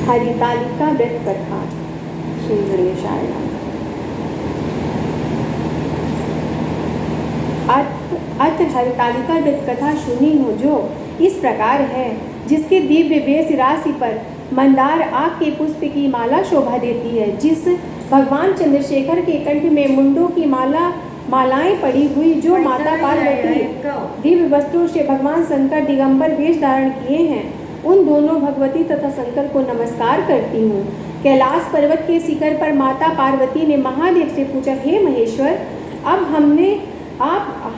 हरितालिका व्रत कथा। श्री गणेशाय नमः। अथ हरितालिका व्रत कथा सुनी हो, जो इस प्रकार है। जिसके दिव्य वेश राशि पर मंदार आग के पुष्प की माला शोभा देती है, जिस भगवान चंद्रशेखर के कंठ में मुंडों की मालाएं पड़ी हुई, जो माता पार्वती दिव्य वस्त्रों से भगवान शंकर दिगंबर वेश धारण किए हैं, उन दोनों भगवती तथा शंकर को नमस्कार करती हूँ। कैलाश पर्वत के शिखर पर माता पार्वती ने महादेव से पूछा, हे महेश्वर, अब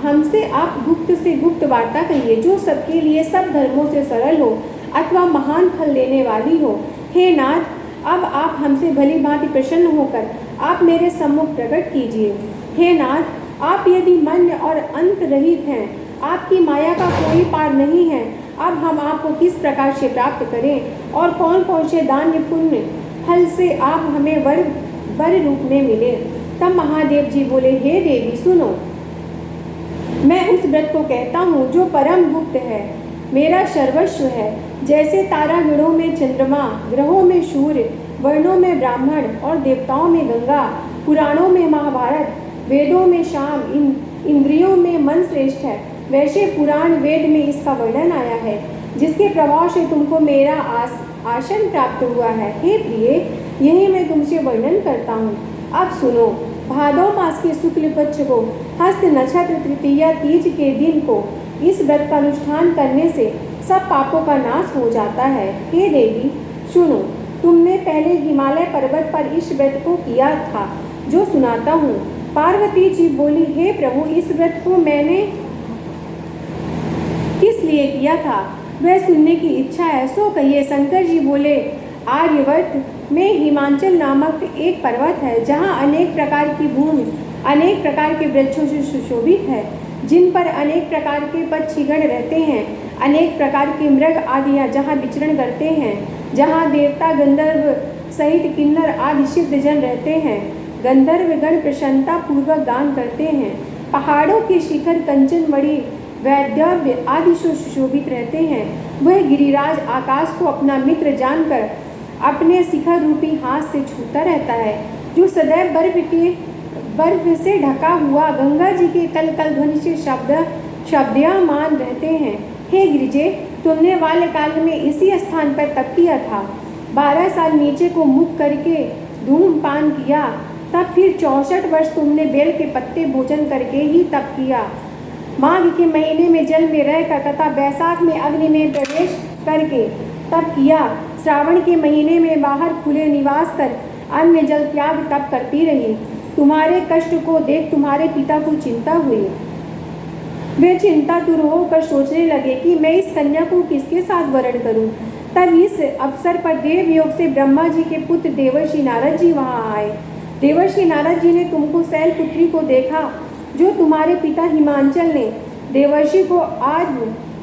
हमसे आप गुप्त से गुप्त वार्ता कहिए, जो सबके लिए सब धर्मों से सरल हो अथवा महान फल देने वाली हो। हे नाथ, अब आप हमसे भली भांति प्रसन्न होकर आप मेरे सम्मुख प्रकट कीजिए। हे नाथ, आप यदि मन और अंत रहित हैं, आपकी माया का कोई पार नहीं है, अब हम आपको किस प्रकार से प्राप्त करें और कौन कौन से दान पुण्य फल से आप हमें वर रूप में मिले। तब महादेव जी बोले, हे देवी सुनो, मैं उस व्रत को कहता हूँ जो परम गुप्त है, मेरा सर्वस्व है। जैसे तारा गणों में चंद्रमा, ग्रहों में सूर्य, वर्णों में ब्राह्मण और देवताओं में गंगा, पुराणों में महाभारत, वेदों में शाम, इंद्रियों में मन श्रेष्ठ है, वैसे पुराण वेद में इसका वर्णन आया है, जिसके प्रभाव से तुमको मेरा आसन प्राप्त हुआ है। हे प्रिय, यही मैं तुमसे वर्णन करता हूँ। अब सुनो, भादव मास के शुक्ल पक्ष को हस्त नक्षत्र तृतीया तीज के दिन को इस व्रत का अनुष्ठान करने से सब पापों का नाश हो जाता है। हे देवी सुनो, तुमने पहले हिमालय पर्वत पर इस व्रत को किया था, जो सुनाता हूँ। पार्वती जी बोली, हे प्रभु, इस व्रत को मैंने किस लिए किया था, वह सुनने की इच्छा है, सो कहिए। शंकर जी बोले, आर्यवर्त में हिमाचल नामक एक पर्वत है, जहाँ अनेक प्रकार की भूमि अनेक प्रकार के वृक्षों से सुशोभित है, जिन पर अनेक प्रकार के पक्षीगण रहते हैं, अनेक प्रकार के मृग आदि जहाँ विचरण करते हैं, जहाँ देवता गंधर्व सहित किन्नर आदि सिद्ध जन रहते हैं। गंधर्व गण प्रसन्नता पूर्वक गान करते हैं। पहाड़ों के शिखर कंचन मणि वैद्यव्य आदि से सुशोभित रहते हैं। वह गिरिराज आकाश को अपना मित्र जानकर अपने शिखर रूपी हाथ से छूता रहता है, जो सदैव बर्फ से ढका हुआ गंगा जी के कल ध्वनि से शब्दमान रहते हैं। हे गिरिजे, तुमने बाल्यकाल में इसी स्थान पर तप किया था। 12 साल नीचे को मुख करके धूमपान किया, तब फिर 64 वर्ष तुमने बेल के पत्ते भोजन करके ही तप किया। माघ के महीने में जल में रहकर तथा बैसाख में अग्नि में प्रवेश करके तप किया। श्रावण के महीने में बाहर खुले निवास कर अन्न जल त्याग तप करती रही। तुम्हारे कष्ट को देख तुम्हारे पिता को चिंता हुई। वे चिंता दूर होकर सोचने लगे कि मैं इस कन्या को किसके साथ वरण करूं। तब इस अवसर पर देव योग से ब्रह्मा जी के पुत्र देवर्षि नारद जी वहां आए। देवर्षि नारद जी ने तुमको शैलपुत्री को देखा, जो तुम्हारे पिता हिमांचल ने देवर्षि को आज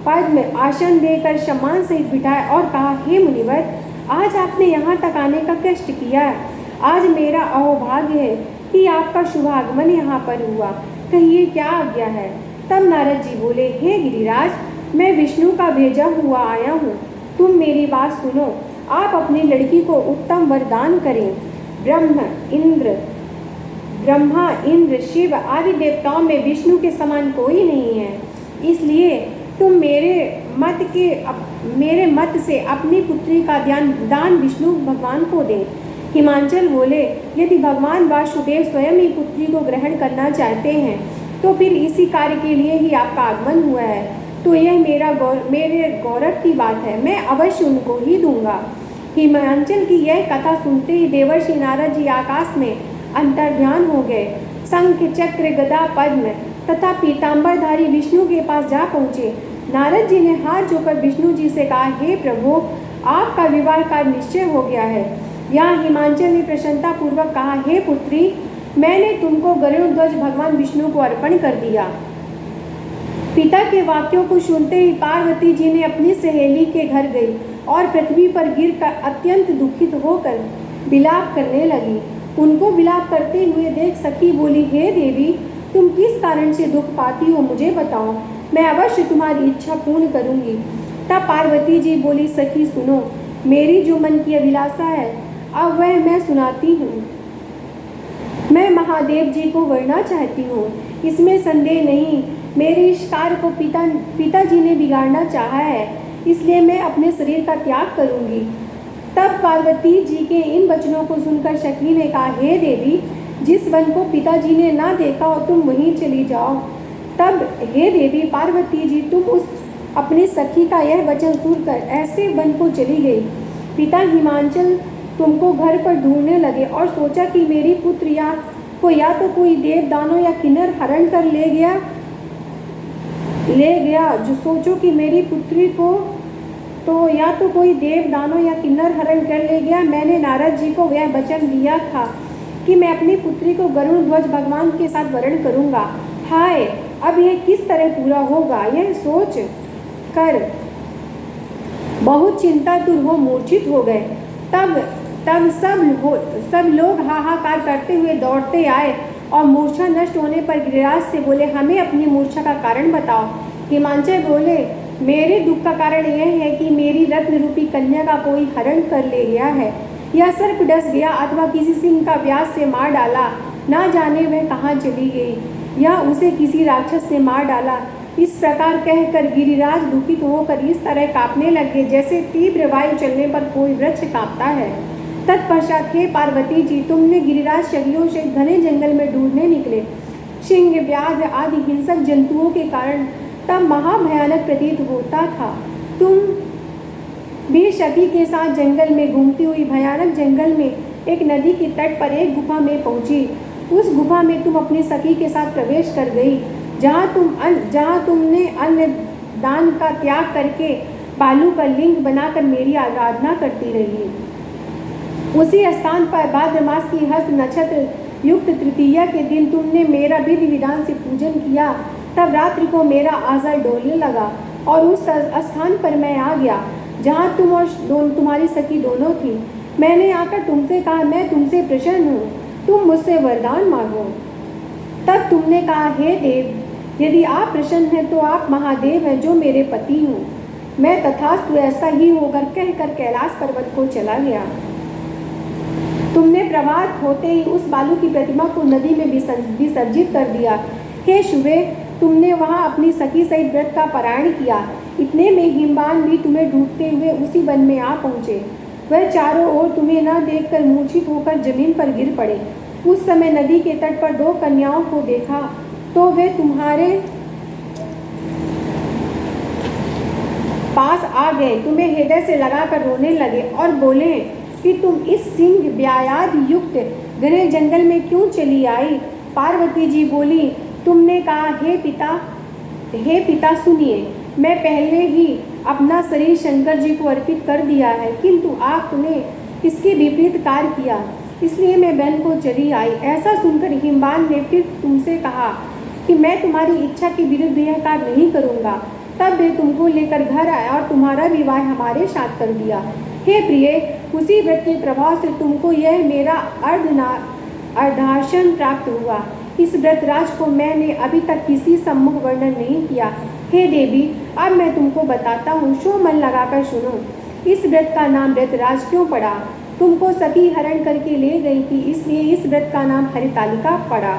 पद्म आसन देकर सम्मान सहित बिठाया और कहा, हे मुनिवर, आज आपने यहाँ तक आने का कष्ट किया। आज मेरा अहोभाग्य है कि आपका शुभागमन यहाँ पर हुआ। कहिए क्या आज्ञा है। तब नारद जी बोले, हे गिरिराज, मैं विष्णु का भेजा हुआ आया हूँ, तुम मेरी बात सुनो। आप अपनी लड़की को उत्तम वरदान करें। ब्रह्मा, इंद्र, शिव आदि देवताओं में विष्णु के समान कोई नहीं है, इसलिए तुम मेरे मत से अपनी पुत्री का दान विष्णु भगवान को दें। हिमांचल बोले, यदि भगवान वासुदेव स्वयं ही पुत्री को ग्रहण करना चाहते हैं, तो फिर इसी कार्य के लिए ही आपका आगमन हुआ है, तो यह मेरे गौरव की बात है, मैं अवश्य उनको ही दूंगा। हिमांचल की यह कथा सुनते ही देवर्षि नारद जी आकाश में अंतर्ध्यान हो गए। शंख, चक्र, गदा, पद्म तथा पीताम्बरधारी विष्णु के पास जा पहुँचे। नारद जी ने हाथ जोड़कर विष्णु जी से कहा, हे प्रभु, आपका विवाह का निश्चय हो गया है। यहाँ हिमांचल ने प्रसन्नता पूर्वक कहा, हे पुत्री, मैंने तुमको गरुड़ ध्वज भगवान विष्णु को अर्पण कर दिया। पिता के वाक्यों को सुनते ही पार्वती जी ने अपनी सहेली के घर गई और पृथ्वी पर गिरकर अत्यंत दुखित होकर विलाप करने लगी। उनको विलाप करते हुए देख सखी बोली, हे देवी, तुम किस कारण से दुख पाती हो, मुझे बताओ, मैं अवश्य तुम्हारी इच्छा पूर्ण करूंगी। तब पार्वती जी बोली, सखी सुनो, मेरी जो मन की अभिलाषा है अब वह मैं सुनाती हूँ। मैं महादेव जी को वरना चाहती हूँ, इसमें संदेह नहीं। मेरे इस कार्य को पिताजी ने बिगाड़ना चाहा है, इसलिए मैं अपने शरीर का त्याग करूँगी। तब पार्वती जी के इन वचनों को सुनकर शक्ति ने कहा, हे देवी, जिस वन को पिताजी ने ना देखा और तुम वहीं चली जाओ। तब हे देवी पार्वती जी, तुम उस अपनी सखी का यह वचन सुनकर ऐसे वन को चली गई। पिता हिमांचल तुमको घर पर ढूंढने लगे और सोचा कि मेरी पुत्र या तो कोई देव दानव या किन्नर हरण कर ले गया। जो सोचो कि मेरी पुत्री को तो या तो कोई देव दानव या किन्नर हरण कर ले गया। मैंने नारद जी को यह वचन दिया था कि मैं अपनी पुत्री को गरुड़ ध्वज भगवान के साथ वरण करूंगा। हाय, अब यह किस तरह पूरा होगा, यह सोच कर बहुत चिंतातुर हो मूर्छित हो गए। तब सब लोग हाहाकार करते हुए दौड़ते आए और मूर्छा नष्ट होने पर गिरिराज से बोले, हमें अपनी मूर्छा का कारण बताओ। हिमांचल बोले, मेरे दुख का कारण यह है कि मेरी रत्न रूपी कन्या का कोई हरण कर ले गया है, या सर्प डस गया अथवा किसी सिंह का व्यास से मार डाला। ना जाने वह कहाँ चली गई, या उसे किसी राक्षस ने मार डाला। इस प्रकार कहकर गिरिराज दुखित होकर इस तरह कांपने लगे जैसे तीव्र वायु चलने पर कोई वृक्ष कांपता है। तत्पश्चात हे पार्वती जी, तुमने गिरिराज शगलियों से घने जंगल में ढूंढने निकले। सिंह, व्याध आदि हिंसक जंतुओं के कारण तब महाभयानक प्रतीत होता था। तुम भी सखी के साथ जंगल में घूमती हुई भयानक जंगल में एक नदी के तट पर एक गुफा में पहुंची। उस गुफा में तुम अपनी सखी के साथ प्रवेश कर गई, जहाँ तुमने अन्न दान का त्याग करके बालू का लिंग बनाकर मेरी आराधना करती रही। उसी स्थान पर भाद्र मास की हस्त नक्षत्र युक्त तृतीया के दिन तुमने मेरा विधि विधान से पूजन किया। तब रात्रि को मेरा आज़र डोलने लगा और उस स्थान पर मैं आ गया जहाँ तुम और तुम्हारी सखी दोनों थी। मैंने आकर तुमसे कहा, मैं तुमसे प्रसन्न हूँ, तुम मुझसे वरदान मांगो। तब तुमने कहा, हे देव, यदि आप प्रसन्न हैं तो आप महादेव हैं जो मेरे पति हूँ। मैं तथास्तु ऐसा ही होकर कहकर कैलाश पर्वत को चला गया। तुमने प्रभात होते ही उस बालू की प्रतिमा को नदी में विसर्जित कर दिया। हे शुभे, तुमने वहाँ अपनी सखी सहित व्रत का पारायण किया। इतने में हिमवान भी तुम्हें ढूंढते हुए उसी वन में आ पहुँचे। वह चारों ओर तुम्हें न देखकर मूर्छित होकर जमीन पर गिर पड़े। उस समय नदी के तट पर दो कन्याओं को देखा तो वे तुम्हारे पास आ गए, तुम्हें हृदय से लगाकर रोने लगे और बोले कि तुम इस सिंह व्यायाद युक्त घने जंगल में क्यों चली आई। पार्वती जी बोली, तुमने कहा, हे पिता सुनिए, मैं पहले ही अपना शरीर शंकर जी को अर्पित कर दिया है, किंतु आपने इसके विपरीत कार्य किया, इसलिए मैं वन को चली आई। ऐसा सुनकर हिमवान ने फिर तुमसे कहा कि मैं तुम्हारी इच्छा के विरुद्ध यह कार्य नहीं करूँगा। तब वे तुमको लेकर घर आया और तुम्हारा विवाह हमारे साथ कर दिया। हे प्रिय, उसी व्रत के प्रभाव से तुमको यह मेरा अर्धासन प्राप्त हुआ। इस व्रत राज को मैंने अभी तक किसी सम्मुख वर्णन नहीं किया। हे देवी, अब मैं तुमको बताता हूँ, सो मन लगाकर सुनो। इस व्रत का नाम व्रतराज क्यों पड़ा? तुमको सखी हरण करके ले गई थी, इसलिए इस व्रत का नाम हरितालिका पड़ा।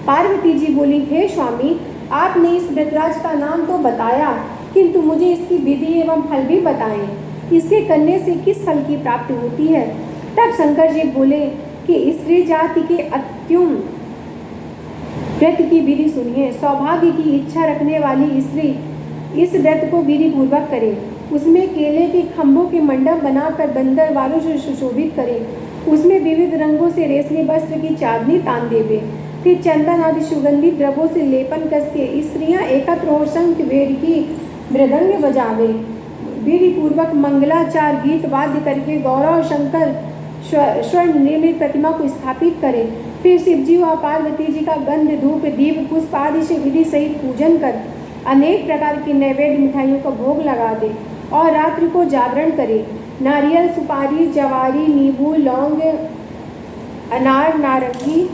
पार्वती जी बोली, हे स्वामी, आपने इस व्रतराज का नाम तो बताया, किंतु मुझे इसकी विधि एवं फल भी बताएं। इसके करने से किस फल की प्राप्ति होती है? तब शंकर जी बोले कि स्त्री जाति के अत्युम व्रत की विधि सुनिए। सौभाग्य की इच्छा रखने वाली स्त्री इस व्रत को विधि पूर्वक करे। उसमें केले के खम्भों के मंडप बनाकर बंदर वालों से सुशोभित करे। उसमें विविध रंगों से रेशमी वस्त्र की चांदनी तान देवे। फिर चंदन आदि सुगंधित द्रव्यों से लेपन करके स्त्रियां एकत्र हो शंख वेद की मृदंग बजावे। विधि पूर्वक मंगलाचार गीत वाद्य करके गौरव शंकर स्वर्ण निर्मित प्रतिमा को स्थापित करें। फिर शिवजी व पार्वती जी का गंध धूप दीप पुष्प आदि से विधि सहित पूजन कर अनेक प्रकार की नैवेद्य मिठाइयों का भोग लगा दे और रात्रि को जागरण करे। नारियल, सुपारी, जवारी, नींबू, लौंग, अनार, नारंगी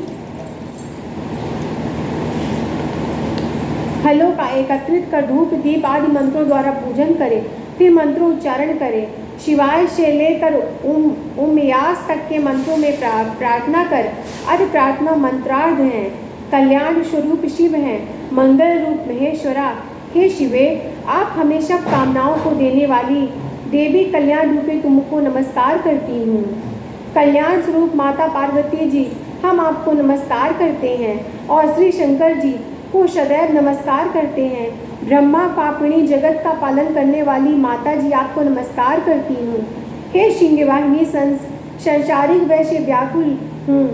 फलों का एकत्रित कर धूप दीप आदि मंत्रों द्वारा पूजन करे। फिर मंत्रों उच्चारण करे शिवाय से लेकर उमयास तक के मंत्रों में प्रार्थना कर। अर्ध प्रार्थना मंत्रार्ध हैं। कल्याण स्वरूप शिव हैं, मंगल रूप महेश्वरा। हे शिवे, आप हमेशा कामनाओं को देने वाली देवी कल्याण रूपी तुमको नमस्कार करती हूँ। कल्याण स्वरूप माता पार्वती जी, हम आपको नमस्कार करते हैं और श्री शंकर जी को सदैव नमस्कार करते हैं। ब्रह्मा पापिणी जगत का पालन करने वाली माता जी, आपको नमस्कार करती हूँ। हे सिंहवाहिनी, संसारिक भय से व्याकुल हूँ।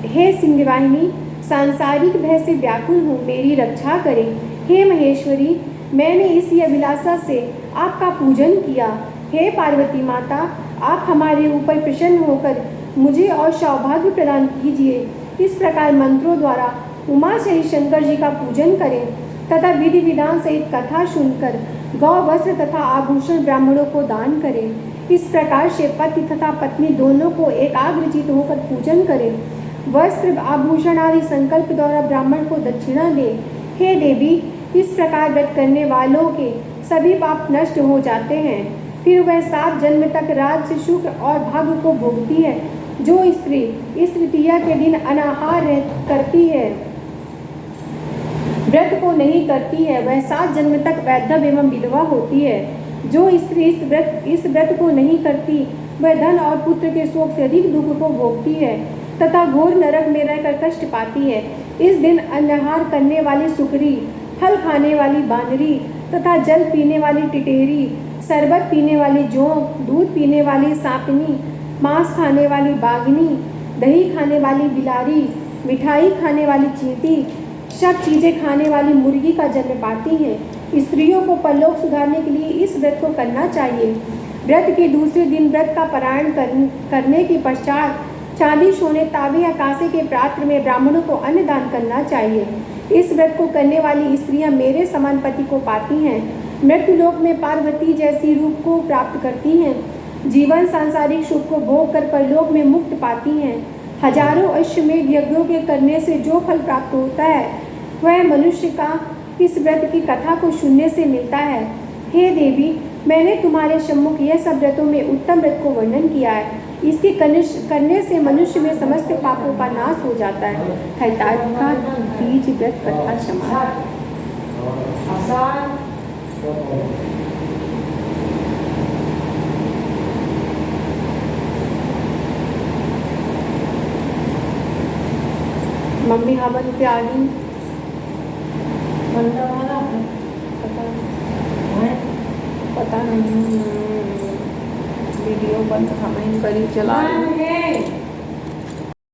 हे सिंहवाहिनी, सांसारिक भय से व्याकुल हूँ, मेरी रक्षा करें। हे महेश्वरी, मैंने इसी अभिलाषा से आपका पूजन किया। हे पार्वती माता, आप हमारे ऊपर प्रसन्न होकर मुझे और सौभाग्य प्रदान कीजिए। इस प्रकार मंत्रों द्वारा उमा सहित शंकर जी का पूजन करें तथा विधि विधान सहित कथा सुनकर गौ वस्त्र तथा आभूषण ब्राह्मणों को दान करें। इस प्रकार से पति तथा पत्नी दोनों को एकाग्रचित होकर पूजन करें। वस्त्र आभूषण आदि संकल्प द्वारा ब्राह्मण को दक्षिणा दें। हे देवी, इस प्रकार व्रत करने वालों के सभी पाप नष्ट हो जाते हैं। फिर वह 7 जन्म तक राज्य, सुख और भाग्य को भोगती है। जो स्त्री इस तृतीया के दिन अनाहार करती है, व्रत को नहीं करती है, वह 7 जन्म तक वैधव एवं विधवा होती है। जो स्त्री इस व्रत को नहीं करती, वह धन और पुत्र के शोक से अधिक दुख को भोगती है तथा घोर नरक में रहकर कष्ट पाती है। इस दिन अनाहार करने वाली सुकरी, फल खाने वाली बानरी तथा जल पीने वाली टिटेरी, शरबत पीने वाली जोंक, दूध पीने वाली सांपनी, मांस खाने वाली बाघनी, दही खाने वाली बिलारी, मिठाई खाने वाली चींटी, सब चीज़ें खाने वाली मुर्गी का जन्म पाती हैं। स्त्रियों को परलोक सुधारने के लिए इस व्रत को करना चाहिए। व्रत के दूसरे दिन व्रत का पारायण करने के पश्चात चांदी, सोने, तांबे या कांसे के पात्र में ब्राह्मणों को अन्न दान करना चाहिए। इस व्रत को करने वाली स्त्रियां मेरे समान पति को पाती हैं, मृत्युलोक में पार्वती जैसी रूप को प्राप्त करती हैं, जीवन सांसारिक सुख को भोग कर परलोक में मुक्त पाती हैं। हजारों अश्वमेध यज्ञों के करने से जो फल प्राप्त होता है, वह मनुष्य का इस व्रत की कथा को सुनने से मिलता है। हे देवी, मैंने तुम्हारे सम्मुख यह सब व्रतों में उत्तम व्रत को वर्णन किया है। इसके करने से मनुष्य में समस्त पापों का नाश हो जाता है। हरितालिका तीज व्रत कथा समाप्त। मम्मी हवन पे आ गई। पता नहीं, वीडियो बंद हमें करी चला।